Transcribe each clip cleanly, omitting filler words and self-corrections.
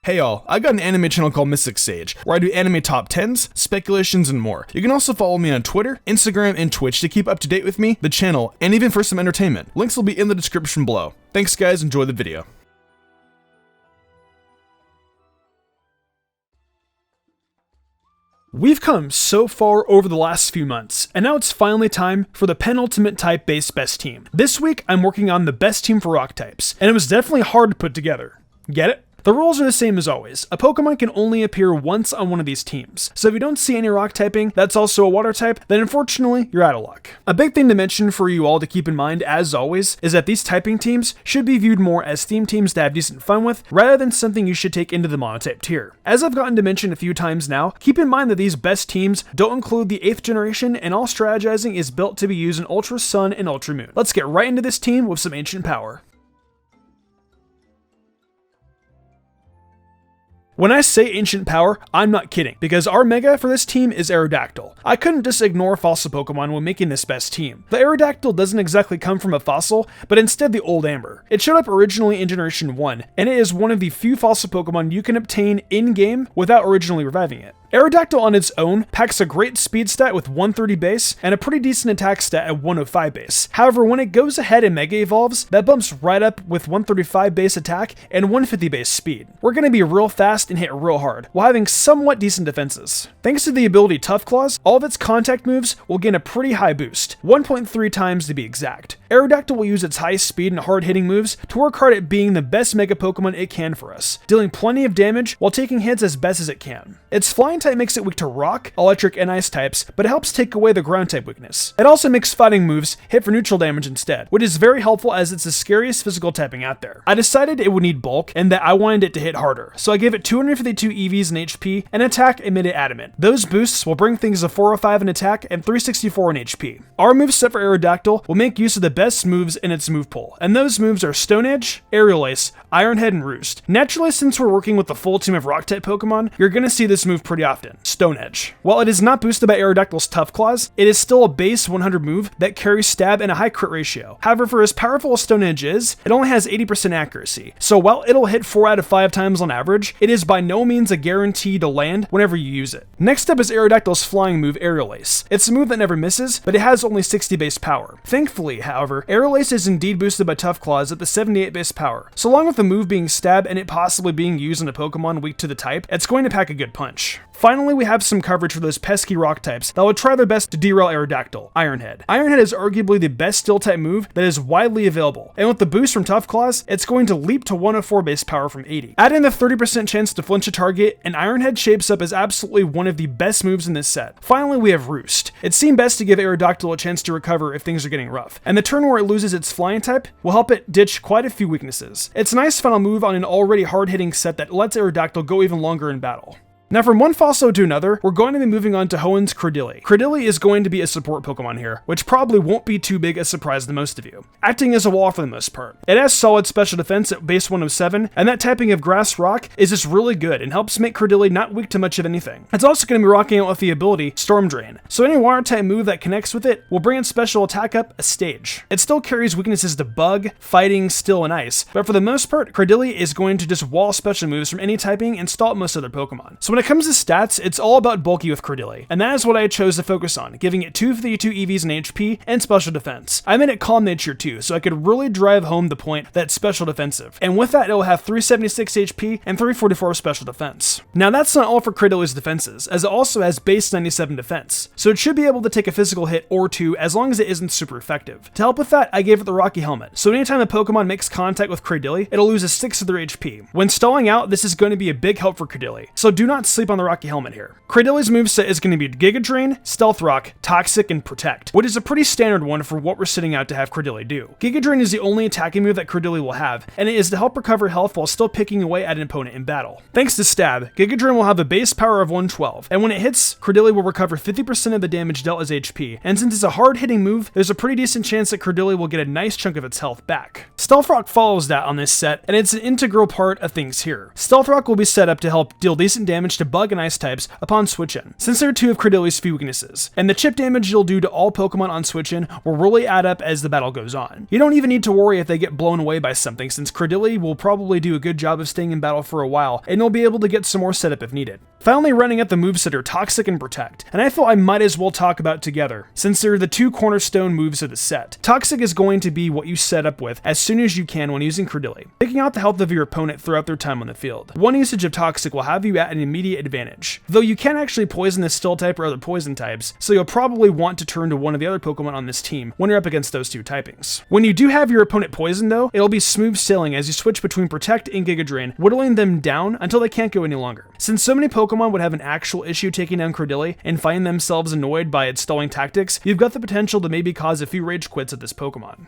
Hey y'all, I got an anime channel called Mystic Sage, where I do anime top 10s, speculations, and more. You can also follow me on Twitter, Instagram, and Twitch to keep up to date with me, the channel, and even for some entertainment. Links will be in the description below. Thanks guys, enjoy the video. We've come so far over the last few months, and now it's finally time for the penultimate type based best team. This week, I'm working on the best team for rock types, and it was definitely hard to put together. Get it? The rules are the same as always. A Pokemon can only appear once on one of these teams. So if you don't see any rock typing that's also a water type, then unfortunately, you're out of luck. A big thing to mention for you all to keep in mind, as always, is that these typing teams should be viewed more as theme teams to have decent fun with, rather than something you should take into the monotype tier. As I've gotten to mention a few times now, keep in mind that these best teams don't include the 8th generation, and all strategizing is built to be used in Ultra Sun and Ultra Moon. Let's get right into this team with some ancient power. When I say ancient power, I'm not kidding, because our mega for this team is Aerodactyl. I couldn't just ignore fossil Pokemon when making this best team. The Aerodactyl doesn't exactly come from a fossil, but instead the Old Amber. It showed up originally in Generation 1, and it is one of the few fossil Pokemon you can obtain in-game without originally reviving it. Aerodactyl on its own packs a great speed stat with 130 base and a pretty decent attack stat at 105 base. However, when it goes ahead and Mega Evolves, that bumps right up with 135 base attack and 150 base speed. We're going to be real fast and hit real hard, while having somewhat decent defenses. Thanks to the ability Tough Claws, all of its contact moves will gain a pretty high boost, 1.3 times to be exact. Aerodactyl will use its high speed and hard-hitting moves to work hard at being the best Mega Pokemon it can for us, dealing plenty of damage while taking hits as best as it can. Its Flying type makes it weak to Rock, Electric, and Ice types, but it helps take away the Ground type weakness. It also makes fighting moves hit for neutral damage instead, which is very helpful as it's the scariest physical typing out there. I decided it would need bulk and that I wanted it to hit harder, so I gave it 252 EVs in HP and attack and made it adamant. Those boosts will bring things to 405 in attack and 364 in HP. Our moveset for Aerodactyl will make use of the best moves in its move pool, and those moves are Stone Edge, Aerial Ace, Iron Head, and Roost. Naturally, since we're working with the full team of rock type Pokemon, you're going to see this move pretty often, Stone Edge. While it is not boosted by Aerodactyl's Tough Claws, it is still a base 100 move that carries stab and a high crit ratio. However, for as powerful as Stone Edge is, it only has 80% accuracy, so while it'll hit 4 out of 5 times on average, it is by no means a guarantee to land whenever you use it. Next up is Aerodactyl's flying move, Aerial Ace. It's a move that never misses, but it has only 60 base power. Thankfully, however, Aerial Ace is indeed boosted by Tough Claws at the 78 base power. So along with the move being stab and it possibly being used on a Pokemon weak to the type, it's going to pack a good punch. Finally, we have some coverage for those pesky rock types that will try their best to derail Aerodactyl, Iron Head. Iron Head is arguably the best steel type move that is widely available, and with the boost from Tough Claws, it's going to leap to 104 base power from 80. Add in the 30% chance to flinch a target, and Iron Head shapes up as absolutely one of the best moves in this set. Finally, we have Roost. It seemed best to give Aerodactyl a chance to recover if things are getting rough, and the turn where it loses its flying type will help it ditch quite a few weaknesses. It's a nice final move on an already hard-hitting set that lets Aerodactyl go even longer in battle. Now from one fossil to another, we're going to be moving on to Hoenn's Cordelia. Cordelia is going to be a support Pokemon here, which probably won't be too big a surprise to most of you. Acting as a wall for the most part. It has solid special defense at base 107, and that typing of Grass Rock is just really good and helps make Cordelia not weak to much of anything. It's also going to be rocking out with the ability Storm Drain, so any water type move that connects with it will bring its special attack up a stage. It still carries weaknesses to Bug, Fighting, Steel, and Ice, but for the most part, Cordelia is going to just wall special moves from any typing and stall most other Pokemon. So when it comes to stats, it's all about bulky with Cordelia, and that is what I chose to focus on, giving it 252 EVs in HP and special defense. I made it Calm Nature too, so I could really drive home the point that it's special defensive, and with that it will have 376 HP and 344 special defense. Now that's not all for Cordelia's defenses, as it also has base 97 defense, so it should be able to take a physical hit or two as long as it isn't super effective. To help with that, I gave it the Rocky Helmet, so anytime a Pokemon makes contact with Cordelia, it'll lose a 6 of their HP. When stalling out, this is going to be a big help for Cordelia, so do not sleep on the Rocky Helmet here. Cordelia's moveset is going to be Giga Drain, Stealth Rock, Toxic, and Protect, which is a pretty standard one for what we're setting out to have Cordelia do. Giga Drain is the only attacking move that Cordelia will have, and it is to help recover health while still picking away at an opponent in battle. Thanks to Stab, Giga Drain will have a base power of 112, and when it hits, Cordelia will recover 50% of the damage dealt as HP, and since it's a hard-hitting move, there's a pretty decent chance that Cordelia will get a nice chunk of its health back. Stealth Rock follows that on this set, and it's an integral part of things here. Stealth Rock will be set up to help deal decent damage to bug and ice types upon switch in, since they're two of Cordelia's few weaknesses, and the chip damage you'll do to all Pokemon on switch in will really add up as the battle goes on. You don't even need to worry if they get blown away by something, since Cordelia will probably do a good job of staying in battle for a while, and you'll be able to get some more setup if needed. Finally, running at the moveset are Toxic and Protect, and I thought I might as well talk about together, since they're the two cornerstone moves of the set. Toxic is going to be what you set up with as soon as you can when using Cordelia, picking out the health of your opponent throughout their time on the field. One usage of Toxic will have you at an immediate advantage, though you can actually poison the Steel type or other poison types, so you'll probably want to turn to one of the other Pokemon on this team when you're up against those two typings. When you do have your opponent poisoned though, it'll be smooth sailing as you switch between Protect and Giga Drain, whittling them down until they can't go any longer. Since so many Pokemon would have an actual issue taking down Cordelia and find themselves annoyed by its stalling tactics, you've got the potential to maybe cause a few rage quits at this Pokemon.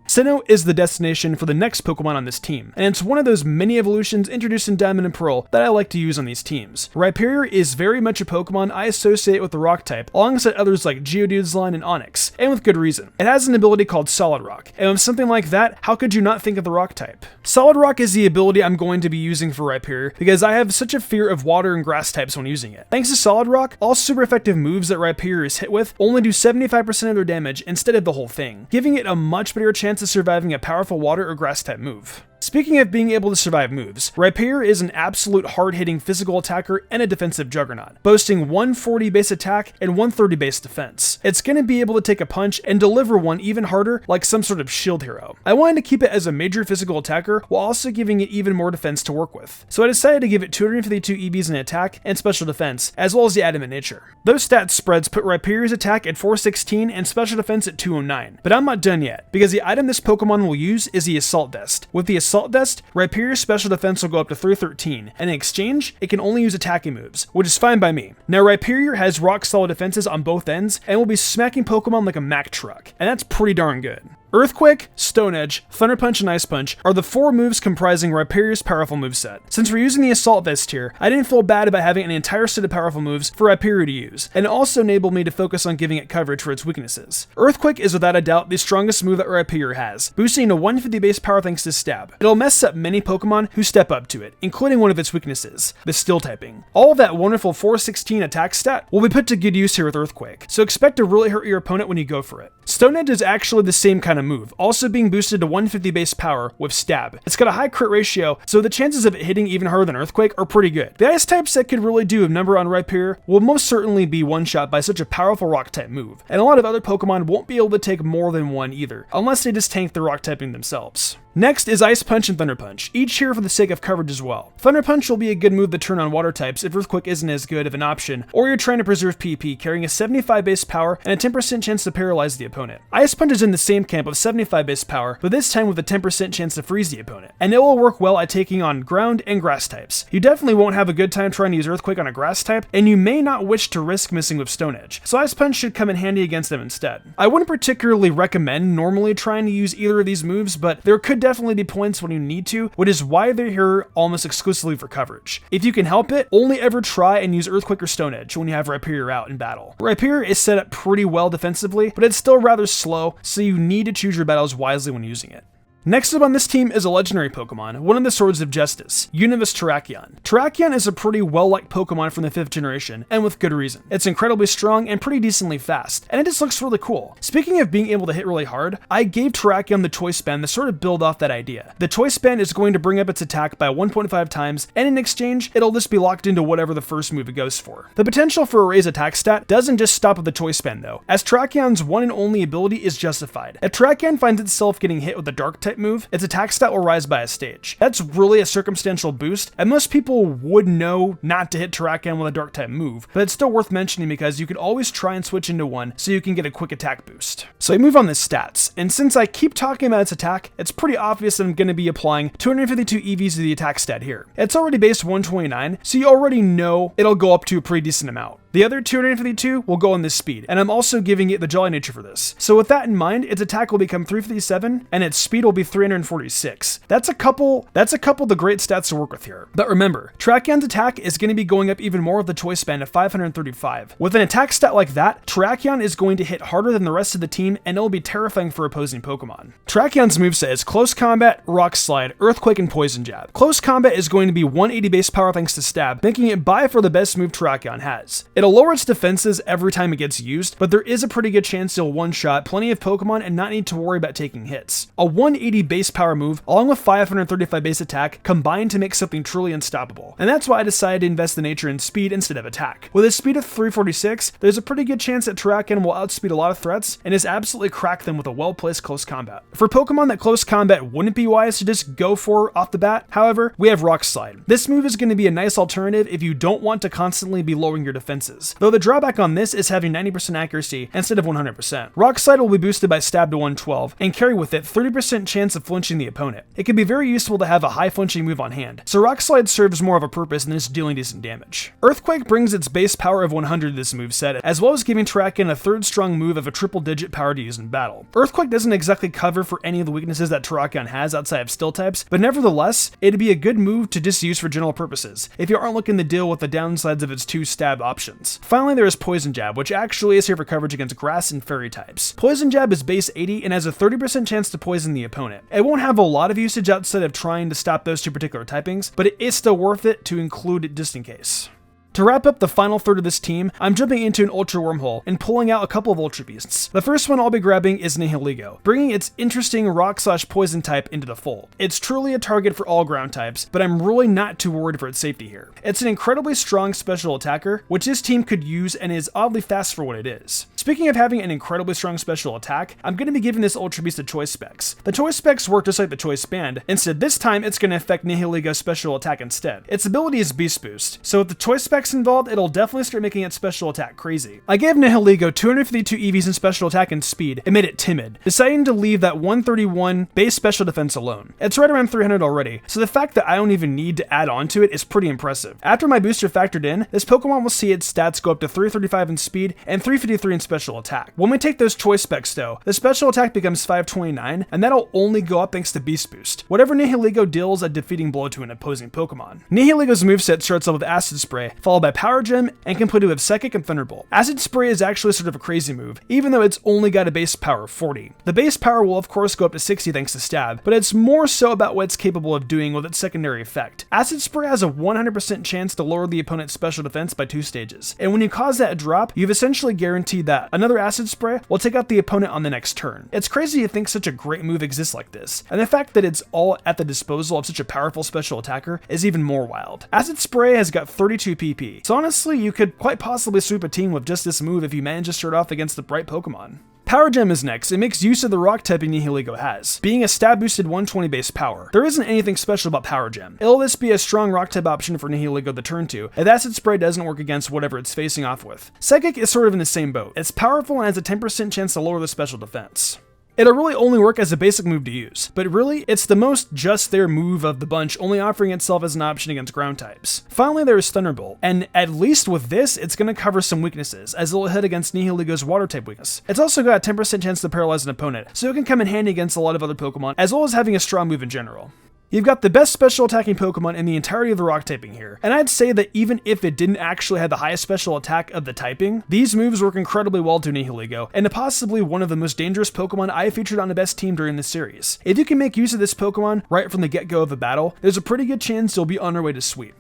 Sinnoh is the destination for the next Pokemon on this team, and it's one of those mini evolutions introduced in Diamond and Pearl that I like to use on these teams. Rhyperior is very much a Pokemon I associate with the Rock type, alongside others like Geodude's line and Onix, and with good reason. It has an ability called Solid Rock, and with something like that, how could you not think of the Rock type? Solid Rock is the ability I'm going to be using for Rhyperior, because I have such a fear of water and grass types when using it. Thanks to Solid Rock, all super effective moves that Rhyperior is hit with only do 75% of their damage instead of the whole thing, giving it a much better chance of surviving a powerful water or grass type move. Speaking of being able to survive moves, Rhyperior is an absolute hard-hitting physical attacker and a defensive juggernaut, boasting 140 base attack and 130 base defense. It's going to be able to take a punch and deliver one even harder like some sort of shield hero. I wanted to keep it as a major physical attacker while also giving it even more defense to work with, so I decided to give it 252 EBs in attack and special defense, as well as the adamant nature. Those stats spreads put Rhyperior's attack at 416 and special defense at 209, but I'm not done yet, because the item this Pokemon will use is the Assault Vest. With the Assault Vest, Rhyperior's special defense will go up to 313, and in exchange, it can only use attacking moves, which is fine by me. Now Rhyperior has rock solid defenses on both ends, and will be smacking Pokemon like a Mack truck, and that's pretty darn good. Earthquake, Stone Edge, Thunder Punch, and Ice Punch are the 4 moves comprising Rhyperior's powerful moveset. Since we're using the Assault Vest here, I didn't feel bad about having an entire set of powerful moves for Rhyperior to use, and it also enabled me to focus on giving it coverage for its weaknesses. Earthquake is without a doubt the strongest move that Rhyperior has, boosting to 150 base power thanks to Stab. It'll mess up many Pokemon who step up to it, including one of its weaknesses, the Steel typing. All of that wonderful 416 attack stat will be put to good use here with Earthquake, so expect to really hurt your opponent when you go for it. Stone Edge is actually the same kind of move, also being boosted to 150 base power with Stab. It's got a high crit ratio, so the chances of it hitting even harder than Earthquake are pretty good. The ice types that could really do a number on Rhyperior will most certainly be one-shot by such a powerful rock type move, and a lot of other Pokemon won't be able to take more than one either, unless they just tank the rock typing themselves. Next is Ice Punch and Thunder Punch, each here for the sake of coverage as well. Thunder Punch will be a good move to turn on water types if Earthquake isn't as good of an option, or you're trying to preserve PP carrying a 75 base power and a 10% chance to paralyze the opponent. Ice Punch is in the same camp with 75 base power, but this time with a 10% chance to freeze the opponent, and it will work well at taking on ground and grass types. You definitely won't have a good time trying to use Earthquake on a grass type, and you may not wish to risk missing with Stone Edge, so Ice Punch should come in handy against them instead. I wouldn't particularly recommend normally trying to use either of these moves, but there could definitely be points when you need to, which is why they're here almost exclusively for coverage. If you can help it, only ever try and use Earthquake or Stone Edge when you have Rhyperior out in battle. Rhyperior is set up pretty well defensively, but it's still rather slow, so you need to choose your battles wisely when using it. Next up on this team is a legendary Pokemon, one of the Swords of Justice, Univis Terrakion. Terrakion is a pretty well-liked Pokemon from the 5th generation, and with good reason. It's incredibly strong and pretty decently fast, and it just looks really cool. Speaking of being able to hit really hard, I gave Terrakion the Choice Band to sort of build off that idea. The Choice Band is going to bring up its attack by 1.5 times, and in exchange, it'll just be locked into whatever the first move it goes for. The potential for a raise attack stat doesn't just stop with the Choice Band though, as Terrakion's one and only ability is justified. If Terrakion finds itself getting hit with a Dark type move, its attack stat will rise by a stage. That's really a circumstantial boost, and most people would know not to hit Terrakion with a Dark type move, but it's still worth mentioning because you could always try and switch into one so you can get a quick attack boost. So I move on to stats, and since I keep talking about its attack, it's pretty obvious that I'm going to be applying 252 EVs to the attack stat here. It's already base 129, so you already know it'll go up to a pretty decent amount. The other 252 will go on this speed, and I'm also giving it the jolly nature for this. So with that in mind, its attack will become 357, and its speed will be 346. That's a couple of the great stats to work with here. But remember, Terrakion's attack is going to be going up even more with the choice band of 535. With an attack stat like that, Terrakion is going to hit harder than the rest of the team, and it'll be terrifying for opposing Pokemon. Terrakion's moveset is Close Combat, Rock Slide, Earthquake, and Poison Jab. Close Combat is going to be 180 base power thanks to Stab, making it by far the best move Terrakion has. It'll lower its defenses every time it gets used, but there is a pretty good chance it'll one-shot plenty of Pokemon and not need to worry about taking hits. A 180 base power move, along with 535 base attack, combined to make something truly unstoppable. And that's why I decided to invest the nature in speed instead of attack. With a speed of 346, there's a pretty good chance that Terrakion will outspeed a lot of threats and is absolutely crack them with a well-placed Close Combat. For Pokemon that Close Combat wouldn't be wise to just go for off the bat, however, we have Rock Slide. This move is going to be a nice alternative if you don't want to constantly be lowering your defenses, though the drawback on this is having 90% accuracy instead of 100%. Rock Slide will be boosted by Stab to 112 and carry with it 30% chance of flinching the opponent. It can be very useful to have a high flinching move on hand, so Rock Slide serves more of a purpose than just dealing decent damage. Earthquake brings its base power of 100 to this moveset, as well as giving Terrakion a third strong move of a triple digit power to use in battle. Earthquake doesn't exactly cover for any of the weaknesses that Terrakion has outside of Steel types, but nevertheless, it'd be a good move to just use for general purposes, if you aren't looking to deal with the downsides of its two stab options. Finally, there is Poison Jab, which actually is here for coverage against grass and fairy types. Poison Jab is base 80 and has a 30% chance to poison the opponent. It won't have a lot of usage outside of trying to stop those two particular typings, but it is still worth it to include it just in case. To wrap up the final third of this team, I'm jumping into an Ultra Wormhole and pulling out a couple of Ultra Beasts. The first one I'll be grabbing is Nihilego, bringing its interesting Rock/Poison type into the fold. It's truly a target for all ground types, but I'm really not too worried for its safety here. It's an incredibly strong special attacker, which this team could use and is oddly fast for what it is. Speaking of having an incredibly strong special attack, I'm going to be giving this Ultra Beast a choice specs. The choice specs work just like the choice band, instead this time it's going to affect Nihilego's special attack instead. Its ability is Beast Boost, so with the choice specs involved, it'll definitely start making its special attack crazy. I gave Nihilego 252 EVs in special attack and speed and made it timid, deciding to leave that 131 base special defense alone. It's right around 300 already, so the fact that I don't even need to add on to it is pretty impressive. After my booster factored in, this Pokemon will see its stats go up to 335 in speed and 353 in special attack. When we take those choice specs though, the special attack becomes 529, and that'll only go up thanks to Beast Boost, whatever Nihilego deals a defeating blow to an opposing Pokemon. Nihilego's moveset starts off with Acid Spray, followed by Power Gem, and completed with Psychic and Thunderbolt. Acid Spray is actually sort of a crazy move, even though it's only got a base power of 40. The base power will of course go up to 60 thanks to Stab, but it's more so about what it's capable of doing with its secondary effect. Acid Spray has a 100% chance to lower the opponent's special defense by 2 stages, and when you cause that drop, you've essentially guaranteed that another Acid Spray will take out the opponent on the next turn. It's crazy to think such a great move exists like this, and the fact that it's all at the disposal of such a powerful special attacker is even more wild. Acid Spray has got 32 PP, so honestly you could quite possibly sweep a team with just this move if you manage to start off against the bright Pokemon. Power Gem is next. It makes use of the rock typing Nihilego has, being a stab boosted 120 base power. There isn't anything special about Power Gem. It'll just be a strong rock type option for Nihilego to turn to, if Acid Spray doesn't work against whatever it's facing off with. Psychic is sort of in the same boat. It's powerful and has a 10% chance to lower the special defense. It'll really only work as a basic move to use, but really, it's the most just there move of the bunch, only offering itself as an option against ground types. Finally, there is Thunderbolt, and at least with this, it's going to cover some weaknesses, as it'll hit against Nihilego's water type weakness. It's also got a 10% chance to paralyze an opponent, so it can come in handy against a lot of other Pokemon, as well as having a strong move in general. You've got the best special attacking Pokemon in the entirety of the rock typing here, and I'd say that even if it didn't actually have the highest special attack of the typing, these moves work incredibly well to Nihilego, and possibly one of the most dangerous Pokemon I featured on the best team during this series. If you can make use of this Pokemon right from the get-go of a battle, there's a pretty good chance you'll be on your way to sweep.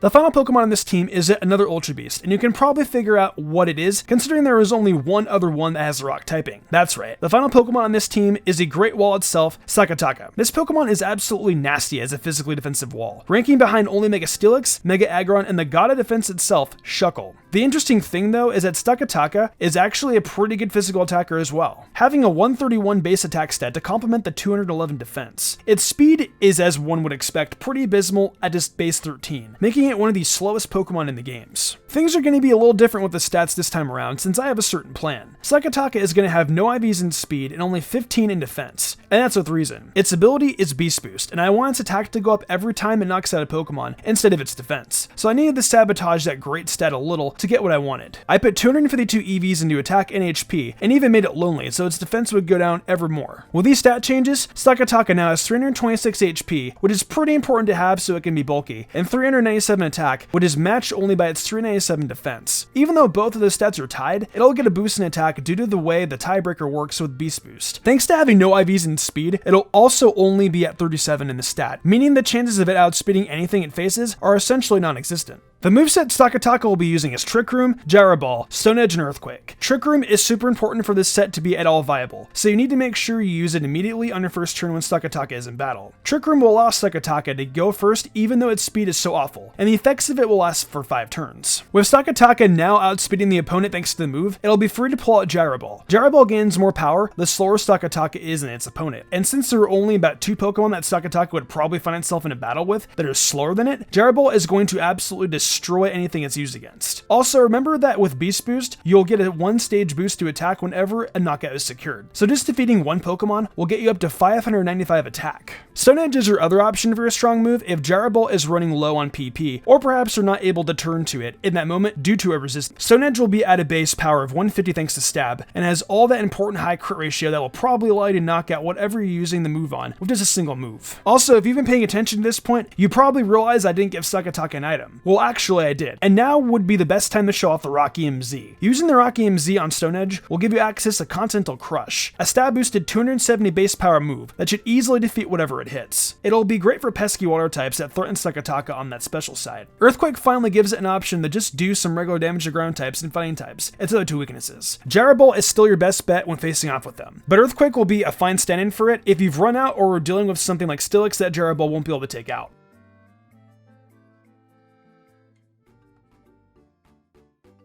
The final Pokemon on this team is another Ultra Beast, and you can probably figure out what it is, considering there is only one other one that has the rock typing. That's right, the final Pokemon on this team is the Great Wall itself, Sakataka. This Pokemon is absolutely nasty as a physically defensive wall, ranking behind only Mega Steelix, Mega Aggron, and the god of defense itself, Shuckle. The interesting thing though is that Sakataka is actually a pretty good physical attacker as well, having a 131 base attack stat to complement the 211 defense. Its speed is, as one would expect, pretty abysmal at just base 13, making it it one of the slowest Pokemon in the games. Things are going to be a little different with the stats this time around since I have a certain plan. Sakataka is going to have no IVs in speed and only 15 in defense, and that's with reason. Its ability is Beast Boost, and I want its attack to go up every time it knocks out a Pokemon instead of its defense, so I needed to sabotage that great stat a little to get what I wanted. I put 252 EVs into attack and HP, and even made it lonely so its defense would go down ever more. With these stat changes, Sakataka now has 326 HP, which is pretty important to have so it can be bulky, and 397 attack, which is matched only by its 397 defense. Even though both of those stats are tied, it'll get a boost in attack due to the way the tiebreaker works with Beast Boost. Thanks to having no IVs in speed, it'll also only be at 37 in the stat, meaning the chances of it outspeeding anything it faces are essentially non-existent. The moveset Sakataka will be using is Trick Room, Gyro Ball, Stone Edge, and Earthquake. Trick Room is super important for this set to be at all viable, so you need to make sure you use it immediately on your first turn when Sakataka is in battle. Trick Room will allow Sakataka to go first even though its speed is so awful, and the effects of it will last for 5 turns. With Sakataka now outspeeding the opponent thanks to the move, it'll be free to pull out Gyro Ball. Gyro Ball gains more power the slower Sakataka is than its opponent, and since there are only about 2 Pokemon that Sakataka would probably find itself in a battle with that are slower than it, Gyro Ball is going to absolutely destroy anything it's used against. Also, remember that with Beast Boost, you'll get a 1-stage boost to attack whenever a knockout is secured. So just defeating one Pokemon will get you up to 595 attack. Stone Edge is your other option for a strong move if Gyro Ball is running low on PP, or perhaps you're not able to turn to it in that moment due to a resistance. Stone Edge will be at a base power of 150 thanks to Stab, and has all that important high crit ratio that will probably allow you to knock out whatever you're using the move on with just a single move. Also, if you've been paying attention to this point, you probably realize I didn't give Sakataka an item. Well, actually I did, and now would be the best time to show off the Rocky MZ. Using the Rocky MZ on Stone Edge will give you access to Continental Crush, a stab boosted 270 base power move that should easily defeat whatever it hits. It'll be great for pesky water types that threaten Sakataka on that special side. Earthquake finally gives it an option to just do some regular damage to ground types and fighting types, its other 2 weaknesses. Gyro Ball is still your best bet when facing off with them, but Earthquake will be a fine stand-in for it if you've run out or are dealing with something like Steelix that Gyro Ball won't be able to take out.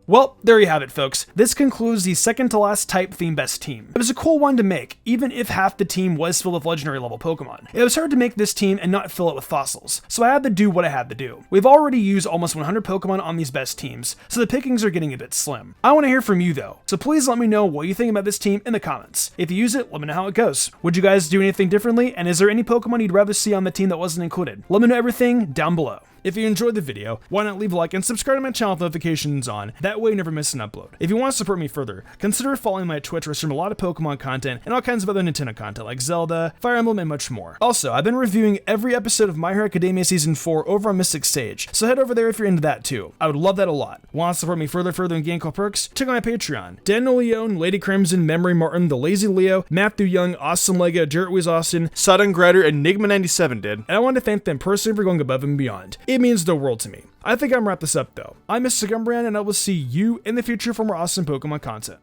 Well, there you have it, folks. This concludes the second to last type theme best team. It was a cool one to make, even if half the team was filled with legendary level Pokemon. It was hard to make this team and not fill it with fossils, so I had to do what I had to do. We've already used almost 100 Pokemon on these best teams, so the pickings are getting a bit slim. I want to hear from you though, so please let me know what you think about this team in the comments. If you use it, let me know how it goes. Would you guys do anything differently, and is there any Pokemon you'd rather see on the team that wasn't included? Let me know everything down below. If you enjoyed the video, why not leave a like and subscribe to my channel with notifications on, that way you never miss an upload. If you want to support me further, consider following my Twitch where I stream a lot of Pokemon content and all kinds of other Nintendo content like Zelda, Fire Emblem, and much more. Also, I've been reviewing every episode of My Hero Academia Season 4 over on Mystic Sage, so head over there if you're into that too. I would love that a lot. Want to support me further and gain cool perks? Check out my Patreon. Daniel Leone, Lady Crimson, Memory Martin, The Lazy Leo, Matthew Young, Awesome Lego, Jarrett Weiss Austin, Sodden Grider, and Enigma97 did, and I want to thank them personally for going above and beyond. It means the world to me. I think I'm gonna wrap this up though. I'm Mr. Gumbrian, and I will see you in the future for more awesome Pokemon content.